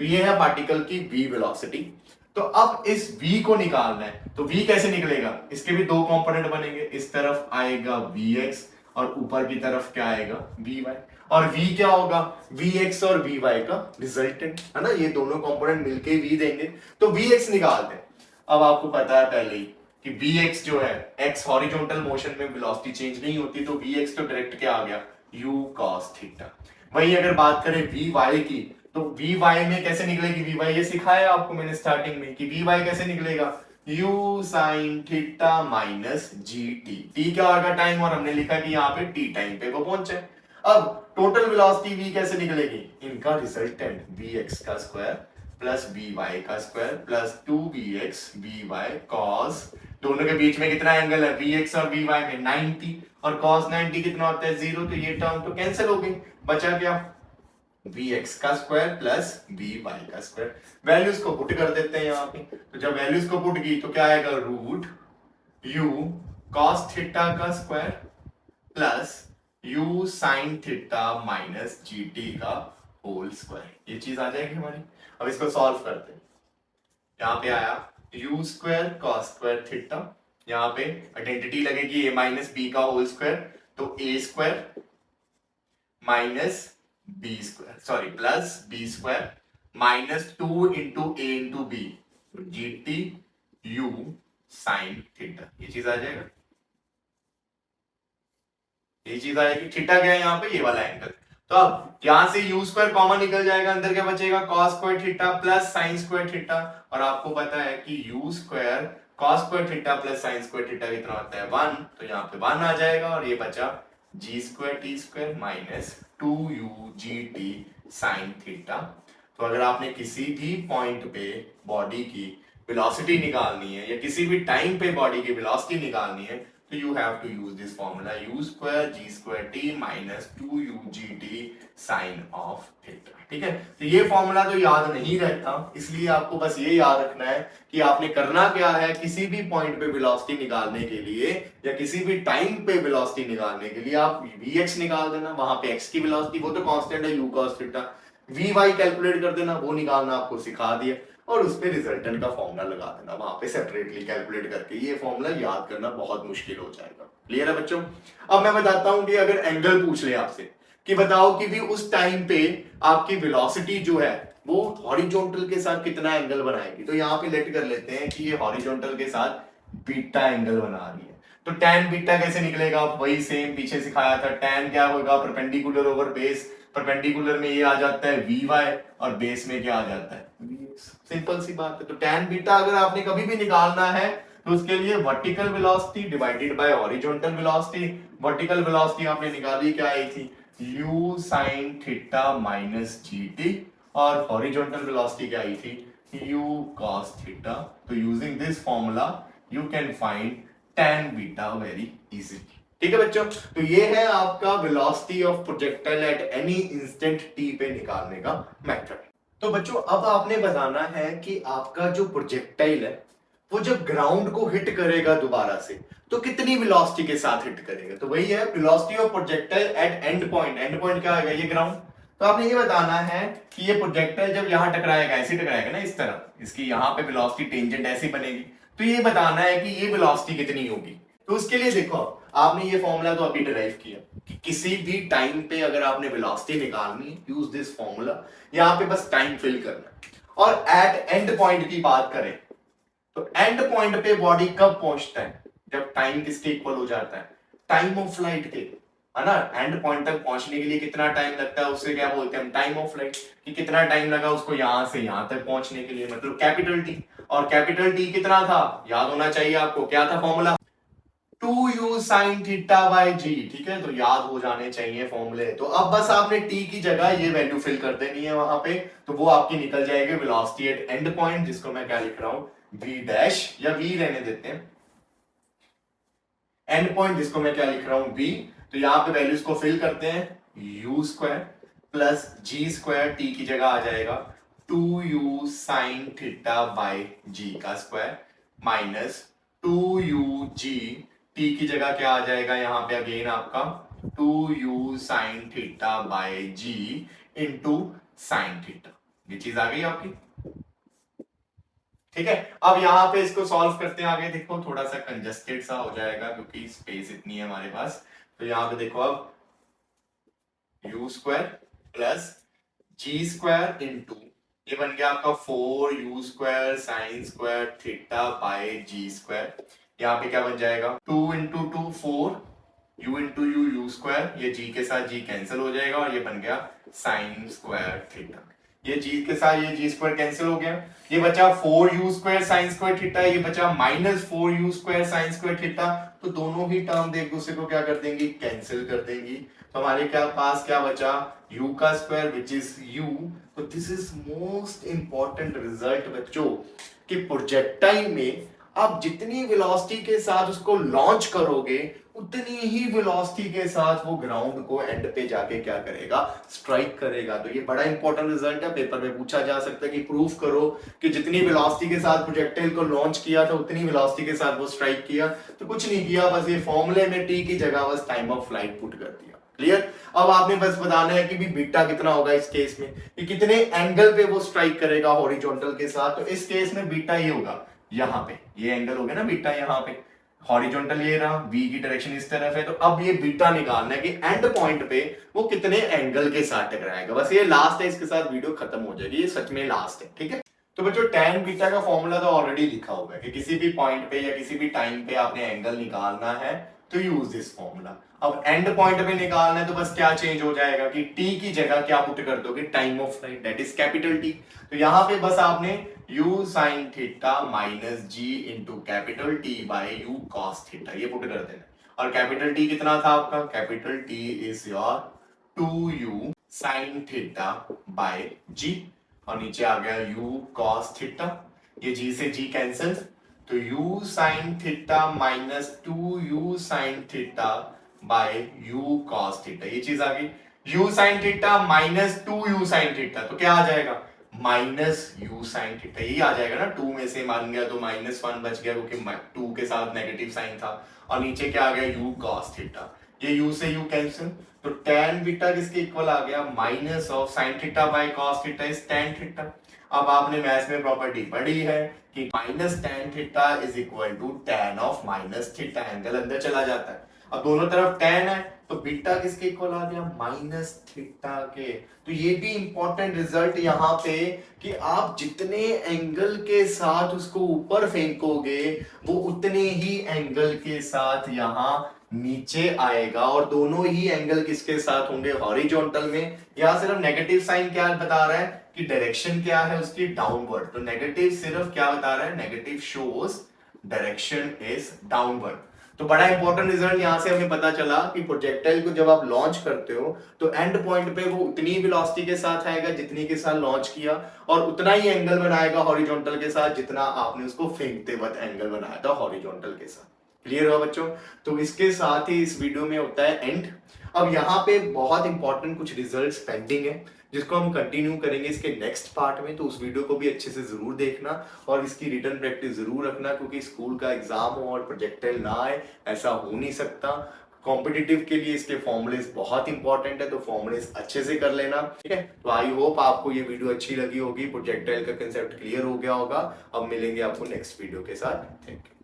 तो ये है पार्टिकल की v वेलोसिटी। तो अब इस v को निकालना है, तो v कैसे निकलेगा, इसके भी दो कंपोनेंट बनेंगे, इस तरफ आएगा vx और ऊपर की तरफ क्या आएगा vy, और v क्या होगा, vx और vy का रिजल्टेंट है ना, ये दोनों कंपोनेंट मिलके v देंगे। तो vx निकालते हैं। अब आपको पता है पहले ही कि vx जो है, x हॉरिजॉन्टल मोशन में वेलोसिटी चेंज नहीं होती, तो vx तो डायरेक्ट क्या आ गया, u cos थीटा। वही अगर बात करें vy की, तो vy में कैसे निकलेगी vy, ये सिखाया आपको मैंने स्टार्टिंग में कि vy कैसे निकलेगा, u sin theta minus gt, t क्या होगा टाइम, और हमने लिखा कि यहाँ पे t टाइम पे वो पहुंचे। अब टोटल वेलोसिटी v कैसे निकलेगी, इनका रिजल्टेंट vx का स्क्वायर प्लस vy का square plus 2vx vy cos, दोनों के बीच में कितना एंगल है vx और vy में 90, और cos 90 कितना होता है 0, तो ये टर्म तो कैंसिल हो गई, बचा क्या vx का स्क्वायर प्लस vy का स्क्वायर। वैल्यूज को पुट कर देते हैं यहाँ पे, तो जब वैल्यूज को पुट की तो क्या आएगा, रूट u cos थीटा का square plus u sin theta minus gt का होल स्क्वायर, ये चीज आ जाएगी हमारी। अब इसको सॉल्व करते हैं, यहाँ पे आया u square cos square theta, यहाँ पे आइडेंटिटी लगेगी a माइनस बी का होल स्क्वायर, तो a square minus b square, sorry plus b square minus 2 into a into b, g t u sine theta, ये चीज आ जाएगा, ये चीज आएगी। थीटा क्या है यहाँ पे, ये वाला एंगल। तो अब यहां से u स्क्वायर कॉमन निकल जाएगा, अंदर क्या बचेगा cos square theta plus sin square theta, और आपको पता है कि u square cos square theta plus sin square theta कितना होता है 1, तो यहाँ पे 1 आ जाएगा, और ये बचा g square t square minus 2u gt sin theta. तो अगर आपने किसी भी पॉइंट पे बॉडी की वेलोसिटी निकालनी है या किसी भी टाइम पे बॉडी की वेलोसिटी निकालनी है, तो you have to use this formula u square g square t minus 2u gt sin of theta। ठीक है, तो ये फॉर्मूला तो याद नहीं रहता, इसलिए आपको बस ये याद रखना है कि आपने करना क्या है, किसी भी पॉइंट पे वेलोसिटी निकालने के लिए या किसी भी टाइम पे वेलोसिटी निकालने के लिए आप vx निकाल देना, वहां पे x की वेलोसिटी वो तो कांस्टेंट है u cos theta, vy calculate कर देना, वो निकालना आपको सिखा दिया। और उस पर रिजल्टेंट का फॉर्मूला लगा देना वहां पे सेपरेटली कैलकुलेट करके। ये फॉर्मूला याद करना बहुत मुश्किल हो जाएगा। क्लियर है बच्चों? अब मैं बताता हूं कि अगर एंगल पूछ ले आपसे कि बताओ कि भी उस टाइम पे आपकी वेलोसिटी जो है वो हॉरिजॉन्टल के साथ कितना एंगल बनाएगी, तो यहाँ पे लेट कर लेते हैं कि ये हॉरिजॉन्टल के साथ बीटा एंगल बना रही है। तो tan बीटा कैसे निकलेगा? वही सेम पीछे सिखाया था। tan क्या होगा? Perpendicular over base. परपेंडिकुलर में ये आ जाता है vy और बेस में क्या आ जाता है vx। सिंपल सी बात है। तो tan बीटा अगर आपने कभी भी निकालना है तो उसके लिए vertical velocity divided by horizontal velocity. Vertical velocity आपने निकाली, क्या आई थी? u sin theta minus gt, और हॉरिजॉन्टल वेलोसिटी क्या आई थी? u cos theta. तो using this formula you can find tan beta very easily. ठीक है बच्चों, तो ये है आपका velocity of projectile at any instant t पे निकालने का मेथड। तो बच्चों अब आपने बताना है कि आपका जो प्रोजेक्टाइल है वो जब ग्राउंड को हिट करेगा दोबारा से तो कितनी वेलोसिटी के साथ हिट करेगा। तो वही है velocity of projectile eight and point. And point क्या आएगा? ये ग्राउंड। तो आपने ये बताना है कि ये प्रोजेक्टाइल जब यहां टकराएगा, ऐसे टकराएगा ना इस तरह, इसकी यहां पे वेलोसिटी टेंजेंट ऐसी बनेगी, तो ये बताना है कि ये वेलोसिटी कितनी होगी। तो उसके लिए देखो आपने ये फॉर्मूला तो अभी डिराइव किया कि किसी भी टाइम पे अगर आपने वेलोसिटी निकालनी है यूज दिस फॉर्मूला। यहां पे बस टाइम फिल करना है। और एट एंड पॉइंट की बात करें तो एंड पॉइंट पे बॉडी कब पहुंचता है? जब टाइम किसके इक्वल हो जाता है? टाइम ऑफ फ्लाइट के, है ना। एंड पॉइंट तक पहुंचने के लिए कितना टाइम लगता है उससे क्या बोलते हैं हम? Time of flight. कि कितना टाइम लगा उसको यहां से यहां तक पहुंचने के लिए, मतलब कैपिटल टी। और कैपिटल टी कितना था? याद होना चाहिए आपको, क्या था formula? 2u sin theta by g. ठीक है, तो याद हो जाने चाहिए फॉर्मूले। तो अब बस आपने t की जगह ये वैल्यू फिल कर देनी है वहां पे, तो वो आपकी निकल जाएगी वेलोसिटी एट एंड पॉइंट, जिसको मैं क्या लिख रहा हूं? v डैश, या v रहने देते हैं, एंड पॉइंट जिसको मैं क्या लिख रहा हूं? v। तो यहां पे वैल्यूज को फिल करते हैं। u square plus g square, t की जगह आ जाएगा 2u sin थीटा बाय जी का स्क्वायर माइनस 2u t की जगह क्या आ जाएगा यहां पे अगेन आपका 2u sin theta by g into sine theta. ये चीज आ गई आपकी। ठीक है, अब यहां पे इसको सॉल्व करते हैं आगे। देखो थोड़ा सा कंजस्टेड सा हो जाएगा क्योंकि स्पेस इतनी है हमारे पास। तो यहां पे देखो अब u square plus g square into, ये बन गया आपका 4u square sine square theta by g square. यहाँ पे क्या बन जाएगा? 2 into 2 4, u into u square, ये g के साथ g कैंसिल हो जाएगा और ये बन गया साइन स्क्वायर थीटा। ये g के साथ ये g स्क्वायर कैंसिल हो गया, ये बचा 4u square sine square theta, ये बचा minus 4u square sine square theta. तो दोनों ही टर्म एक दूसरे को क्या कर देंगी? कैंसिल कर देंगी। तो हमारे क्या पास क्या बचा? u का स्क्वायर विच इज u। तो this is most important result बच्चों कि प्रोजेक्टाइल में आप जितनी वेलोसिटी के साथ उसको लॉन्च करोगे उतनी ही वेलोसिटी के साथ वो ग्राउंड को एंड पे जाके क्या करेगा? स्ट्राइक करेगा। तो ये बड़ा इंपॉर्टेंट रिजल्ट है, पेपर में पूछा जा सकता है कि प्रूफ करो कि जितनी वेलोसिटी के साथ प्रोजेक्टाइल को लॉन्च किया था उतनी वेलोसिटी के साथ वो स्ट्राइक किया। तो कुछ नहीं किया, बस ये फॉर्मूले में टी की जगह बस टाइम ऑफ फ्लाइट पुट कर दिया। क्लियर? अब आपने बस बताना है कि भी बीटा कितना होगा इस केस में, कि कितने एंगल पे वो स्ट्राइक करेगा हॉरिजॉन्टल के साथ। तो इस केस में बीटा ये होगा, यहां पे ये एंगल हो गया ना बीटा, यहां पे हॉरिजॉन्टल ये रहा, v की डायरेक्शन इस तरफ है। तो अब ये बीटा निकालना है कि एंड पॉइंट पे वो कितने एंगल के साथ टकराएगा। बस ये लास्ट है, इसके साथ वीडियो खत्म हो जाएगी, ये सच में लास्ट है। ठीक है, तो बच्चों tan बीटा का फॉर्मूला तो ऑलरेडी लिखा हुआ है कि किसी भी पॉइंट पे या किसी भी टाइम पे आपने एंगल निकालना है तो यूज दिस फॉर्मूला। अब एंड पॉइंट पे निकालना है तो बस क्या चेंज हो जाएगा कि t की जगह क्या पुट कर दोगे? Time of flight, that is capital T। तो यहां पे बस आपने u sin theta minus g into capital T by u cos theta ये पुट कर देना। और कैपिटल T कितना था आपका? Capital T is your 2u sin theta by g, और नीचे आ गया u cos थीटा, ये g से g कैंसिल, तो u sin theta minus 2u sin theta by u cos theta, ये चीज आ गई। u sin theta minus 2u sin theta, तो क्या आ जाएगा? माइनस u sin थीटा, यही आ जाएगा ना। 2 में से मान गया तो -1 बच गया क्योंकि 2 के साथ नेगेटिव साइन था, और नीचे क्या आ गया? u cos theta. ये u से u कैंसिल, तो tan बीटा किसके इक्वल आ गया, minus of sine theta by cos theta is tan theta. अब आपने मैथ्स में प्रॉपर्टी पढ़ी है कि minus tan theta is equal to tan of minus theta, angle अंदर चला जाता है। अब दोनों तरफ tan है तो बीटा किसके इक्वल आ गया, माइनस थीटा के। तो ये भी इंपॉर्टेंट रिजल्ट यहाँ पे कि आप जितने एंगल के साथ उसको ऊपर फेंकोगे वो उतने ही एंगल के साथ यहाँ नीचे आएगा, और दोनों ही एंगल किसके साथ होंगे, हॉरिजॉन्टल में। यहां सिर्फ नेगेटिव साइन क्या बता रहा है कि डायरेक्शन क्या है उसकी, डाउनवर्ड। तो नेगेटिव सिर्फ क्या बता रहा है, negative shows direction is downward. तो बड़ा इंपॉर्टेंट रिजल्ट यहां से हमें पता चला कि प्रोजेक्टाइल को जब आप लॉन्च करते हो तो एंड पॉइंट पे वो उतनी वेलोसिटी के साथ आएगा जितनी के साथ लॉन्च किया, और उतना ही एंगल बनाएगा हॉरिजॉन्टल के साथ जितना आपने उसको फेंकते वक्त एंगल बनाया था हॉरिजॉन्टल के साथ। क्लियर हुआ बच्चों? तो इसके साथ ही इस वीडियो में होता है एंड। अब यहाँ पे बहुत इंपॉर्टेंट कुछ रिजल्ट्स पेंडिंग है जिसको हम कंटिन्यू करेंगे इसके नेक्स्ट पार्ट में, तो उस वीडियो को भी अच्छे से जरूर देखना और इसकी रिटन प्रैक्टिस जरूर रखना, क्योंकि स्कूल का एग्जाम हो और प्रोजेक्टाइल ना आए ऐसा हो नहीं सकता। कॉम्पिटिटिव के लिए इसके फॉर्मुलेस बहुत इंपॉर्टेंट है, तो फॉर्मुलेस अच्छे से कर लेना, ठीक है। तो आई होप आपको ये वीडियो अच्छी लगी होगी, प्रोजेक्टाइल का कंसेप्ट क्लियर हो गया होगा। अब मिलेंगे आपको नेक्स्ट वीडियो के साथ। Thank you.